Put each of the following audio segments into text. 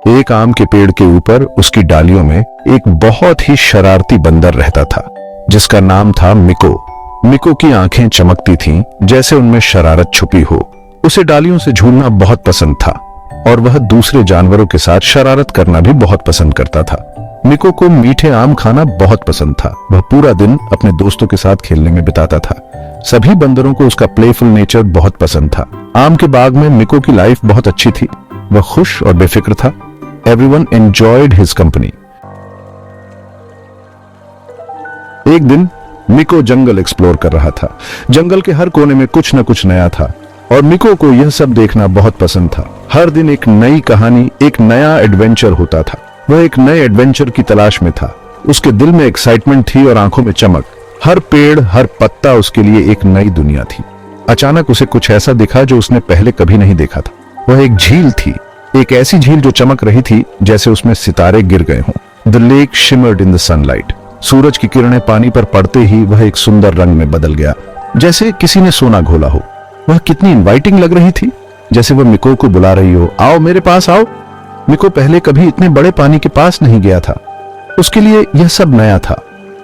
एक आम के पेड़ के ऊपर उसकी डालियों में एक बहुत ही शरारती बंदर रहता था जिसका नाम था मिको। मिको की आंखें चमकती थीं जैसे उनमें शरारत छुपी हो। उसे डालियों से झूलना बहुत पसंद था और वह दूसरे जानवरों के साथ शरारत करना भी बहुत पसंद करता था। मिको को मीठे आम खाना बहुत पसंद था। वह पूरा दिन अपने दोस्तों के साथ खेलने में बिताता था। सभी बंदरों को उसका प्लेफुल नेचर बहुत पसंद था। आम के बाग में मिको की लाइफ बहुत अच्छी थी। वह खुश और बेफिक्र था। Everyone enjoyed his company. एक दिन मिको जंगल एक्सप्लोर कर रहा था। जंगल के हर कोने में कुछ न कुछ नया था और मिको को यह सब देखना बहुत पसंद था। हर दिन एक नई कहानी, एक नया एडवेंचर होता था। वह एक नए एडवेंचर की तलाश में था। उसके दिल में एक्साइटमेंट थी और आंखों में चमक। हर पेड़, हर पत्ता उसके लिए एक नई दुनिया थी। अचानक उसे कुछ ऐसा दिखा जो उसने पहले कभी नहीं देखा था। वह एक झील थी, एक ऐसी झील जो चमक रही थी जैसे उसमें सितारे गिर गए हों। The lake shimmered in the sunlight. सूरज की किरणें पानी पर पड़ते ही वह एक सुंदर रंग में बदल गया, जैसे किसी ने सोना घोला हो। वह कितनी इनवाइटिंग लग रही थी, जैसे वह मिको को बुला रही हो, आओ मेरे पास आओ। मिको पहले कभी इतने बड़े पानी के पास नहीं गया था। उसके लिए यह सब नया था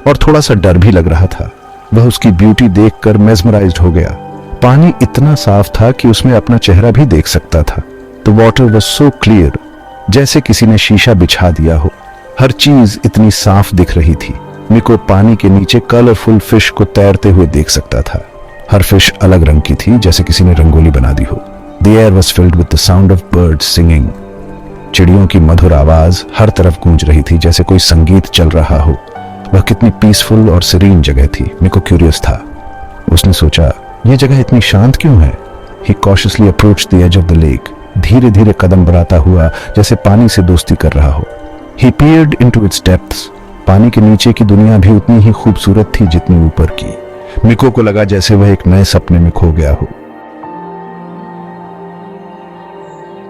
और थोड़ा सा डर भी लग रहा था। वह उसकी ब्यूटी देखकर मेस्मराइज्ड हो गया। पानी इतना साफ था कि उसमें अपना चेहरा भी देख सकता था। The water was so clear, जैसे किसी ने शीशा बिछा दिया हो। हर चीज इतनी साफ दिख रही थी। मिको पानी के नीचे कलरफुल फिश को तैरते हुए देख सकता था। हर फिश अलग रंग की थी, जैसे किसी ने रंगोली बना दी हो। The air was filled with the sound of birds singing. चिड़ियों की मधुर आवाज हर तरफ गूंज रही थी, जैसे कोई संगीत चल रहा हो। वह कितनी पीसफुल और सीरीन जगह थी। मिको क्यूरियस था। उसने सोचा, यह जगह इतनी शांत क्यों है? He cautiously approached the edge of the lake. धीरे धीरे कदम बढ़ाता हुआ, जैसे पानी से दोस्ती कर रहा हो। He peered into its depths. पानी के नीचे की दुनिया भी उतनी ही खूबसूरत थी जितनी ऊपर की। मिको को लगा जैसे वह एक नए सपने में खो गया हो।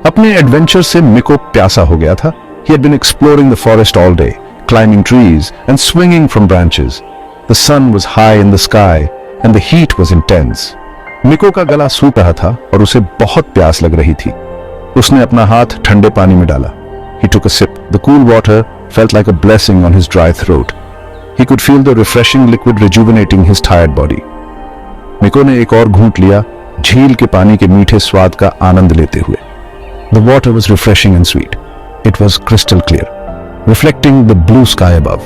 अपने एडवेंचर से मिको प्यासा हो गया था। He had been exploring the forest all day, climbing trees and swinging from branches. The sun was high in the sky and the heat was intense. मिको का गला सूख रहा था और उसे बहुत प्यास लग रही थी। उसने अपना हाथ ठंडे पानी में डाला। He took a sip. The cool water felt like a blessing on his dry throat. He could feel the refreshing liquid rejuvenating his tired body. मिको ने एक और घूंट लिया, झील के पानी के मीठे स्वाद का आनंद लेते हुए। The water was refreshing and sweet. It was crystal clear, reflecting the blue sky above.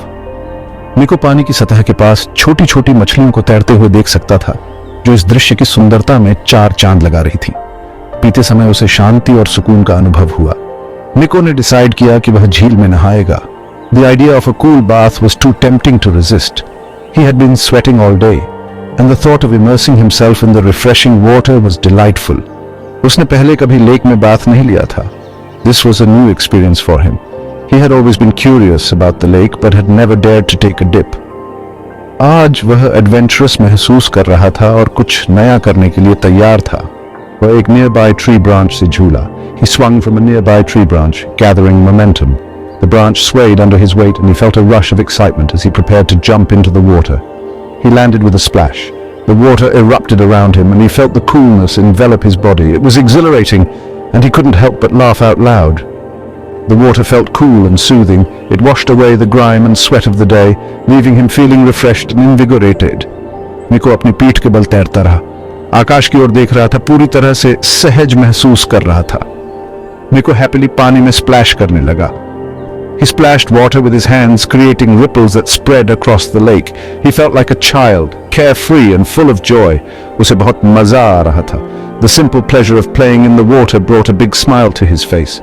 मिको पानी की सतह के पास छोटी छोटी मछलियों को तैरते हुए देख सकता था, जो इस दृश्य की सुंदरता में चार चांद लगा रही थी। पीते समय उसे शांति और सुकून का अनुभव हुआ। मिको ने डिसाइड किया कि वह झील में नहाएगा। The idea of a cool bath was too tempting to resist. He had been sweating all day, and the thought of immersing himself in the refreshing water was delightful. उसने पहले कभी लेक में bath नहीं लिया था। This was a new experience for him. He had always been curious about the lake, but had never dared to take a dip. आज वह adventurous महसूस कर रहा था और कुछ नया करने के लिए तैयार था। वह एक nearby tree branch से झूला। He swung from a nearby tree branch, gathering momentum. The branch swayed under his weight and he felt a rush of excitement as he prepared to jump into the water. He landed with a splash. The water erupted around him and he felt the coolness envelop his body. It was exhilarating and he couldn't help but laugh out loud. The water felt cool and soothing. It washed away the grime and sweat of the day, leaving him feeling refreshed and invigorated. मिको अपनी पीठ के बल तैरता रहा। आकाश की ओर देख रहा था, पूरी तरह से सहज महसूस कर रहा था। मिको हैप्पीली पानी में स्प्लैश करने लगा। He splashed water with his hands, creating ripples that spread across the lake. He felt like a child, carefree and full of joy. उसे बहुत मजा आ रहा था। The simple pleasure of playing in the water brought a big smile to his face.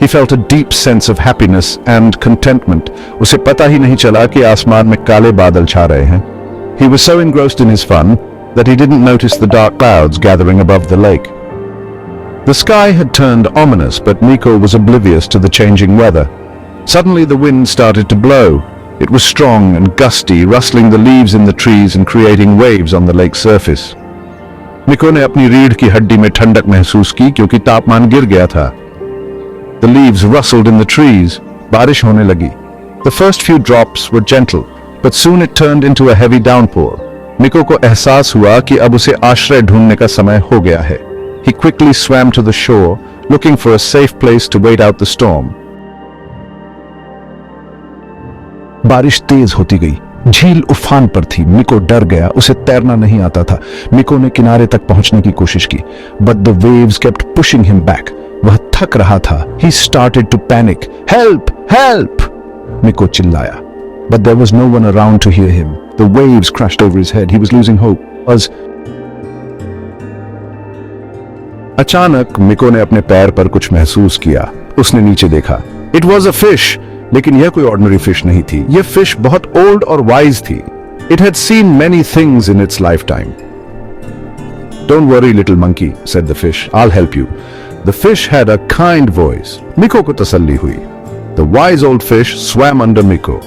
He felt a deep sense of happiness and contentment. उसे पता ही नहीं चला कि आसमान में काले बादल छा रहे हैं। He was so engrossed in his fun that he didn't notice the dark clouds gathering above the lake. The sky had turned ominous, but Mico was oblivious to the changing weather. Suddenly the wind started to blow. It was strong and gusty, rustling the leaves in the trees and creating waves on the lake's surface. मिको ने अपनी रीढ़ की हड्डी में ठंडक महसूस की क्योंकि तापमान गिर गया था। The leaves rustled in the trees. बारिश होने लगी। The first few drops were gentle, but soon it turned into a heavy downpour. मिको को एहसास हुआ कि अब उसे आश्रय ढूंढने का समय हो गया है। He quickly swam to the shore, looking for a safe place to wait out the storm. बारिश तेज होती गई। झील उफान पर थी। मिको डर गया, उसे तैरना नहीं आता था। मिको ने किनारे तक पहुंचने की कोशिश की, but the waves kept pushing him back. वह थक रहा था। He started to panic. Help! Help! मिको चिल्लाया, but there was no one around to hear him. The waves crashed over his head. He was losing hope. अचानक मिको ने अपने पैर पर कुछ महसूस किया। उसने नीचे देखा। It was a fish, लेकिन यह कोई ऑर्डिनरी फिश नहीं थी। यह फिश बहुत ओल्ड और वाइज थी। It had seen many things in its lifetime. Don't worry, little monkey, said the fish. I'll help you. The fish had a kind voice. Miko को तसल्ली हुई. The wise old fish swam under Miko.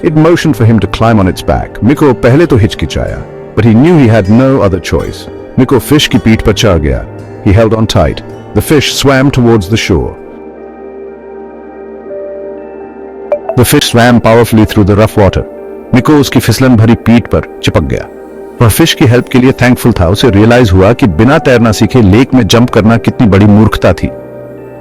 It motioned for him to climb on its back. Miko पहले तो हिचकिचाया, but he knew he had no other choice. Miko fish की पीठ पर चढ़ गया. He held on tight. The fish swam towards the shore. The fish swam powerfully through the rough water. Miko उसकी फिसलन भरी पीठ पर चिपक गया। वह फिश की हेल्प के लिए थैंकफुल था। उसे रियलाइज हुआ कि बिना तैरना सीखे लेक में जंप करना कितनी बड़ी मूर्खता थी।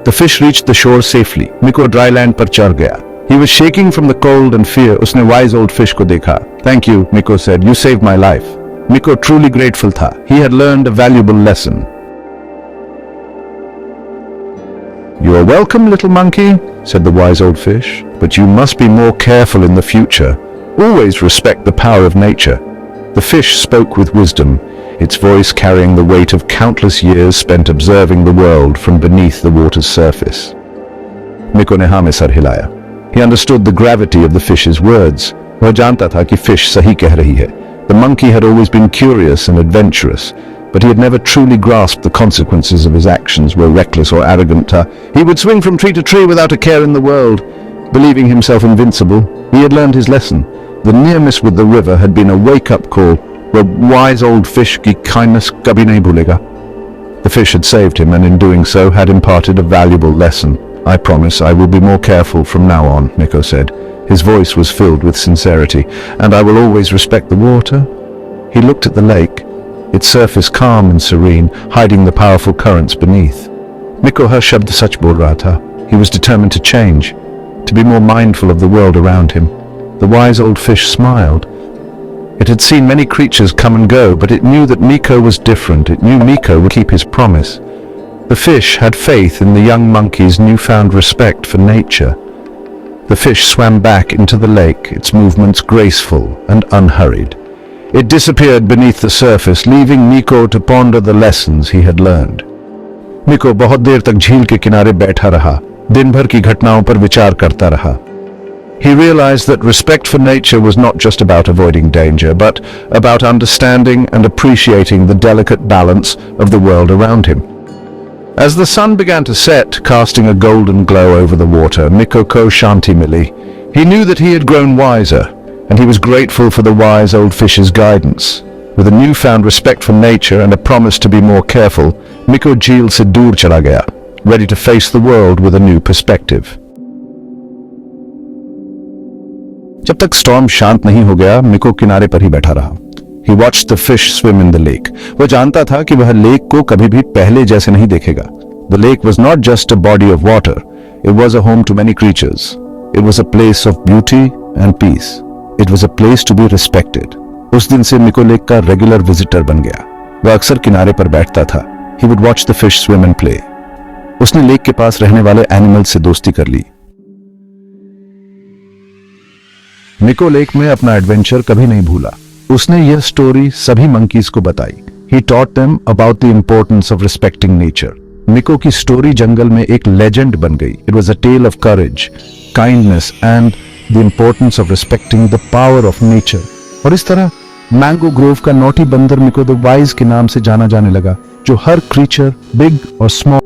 The fish reached the shore safely. Miko dry land पर चढ़ गया। He was shaking from the cold and fear. उसने wise old fish को देखा। Thank you, Miko said. You saved my life. Miko truly grateful था. He had learned a valuable lesson. You are welcome, little monkey, said the wise old fish. But you must be more careful in the future. Always respect the power of nature. The fish spoke with wisdom, its voice carrying the weight of countless years spent observing the world from beneath the water's surface. Miko ने हाँ में sir हिलाया. He understood the gravity of the fish's words. वह जानता था कि fish सही कह रही है. The monkey had always been curious and adventurous, but he had never truly grasped the consequences of his actions were reckless or arrogant. He would swing from tree to tree without a care in the world, believing himself invincible. He had learned his lesson. The near miss with the river had been a wake-up call. The wise old fish की kindness कभी नहीं भूलेगा. The fish had saved him, and in doing so had imparted a valuable lesson. I promise I will be more careful from now on, Miko said. His voice was filled with sincerity. And I will always respect the water. He looked at the lake, its surface calm and serene, hiding the powerful currents beneath. Miko har shabd sach bol raha tha. He was determined to change, to be more mindful of the world around him. The wise old fish smiled. It had seen many creatures come and go, but it knew that Miko was different. It knew Miko would keep his promise. The fish had faith in the young monkey's newfound respect for nature. The fish swam back into the lake, its movements graceful and unhurried. It disappeared beneath the surface, leaving Miko to ponder the lessons he had learned. Miko बहुत देर तक झील के किनारे बैठा रहा, दिन भर की घटनाओं पर विचार करता रहा. He realized that respect for nature was not just about avoiding danger, but about understanding and appreciating the delicate balance of the world around him. As the sun began to set, casting a golden glow over the water, Miko ko shanti mili. He knew that he had grown wiser, and he was grateful for the wise old fish's guidance. With a newfound respect for nature and a promise to be more careful, Miko झील से दूर चला गया, ready to face the world with a new perspective. जब तक storm शांत नहीं हो गया, मिको किनारे पर ही बैठा रहा. He watched the fish swim in the lake. वह जानता था कि वह लेक को कभी भी पहले जैसे नहीं देखेगा. The lake was not just a body of water. It was a home to many creatures. It was a place of beauty and peace. It was a place to be respected. उस दिन से मिको lake का regular visitor बन गया. वह अक्सर किनारे पर बैठता था. He would watch the fish swim and play. उसने लेक के पास रहने वाले एनिमल्स से दोस्ती कर ली. मिको लेक में अपना एडवेंचर कभी नहीं भूला. उसने यह स्टोरी सभी मंकीज को बताई. He taught them about the importance of respecting nature. मिको की स्टोरी जंगल में एक लेजेंड बन गई. It was a tale of courage, kindness and the importance of respecting the power of nature. और इस तरह मैंगो ग्रोव का नोटी बंदर मिको द वाइज के नाम से जाना जाने लगा, जो हर क्रीचर, बिग और स्मॉल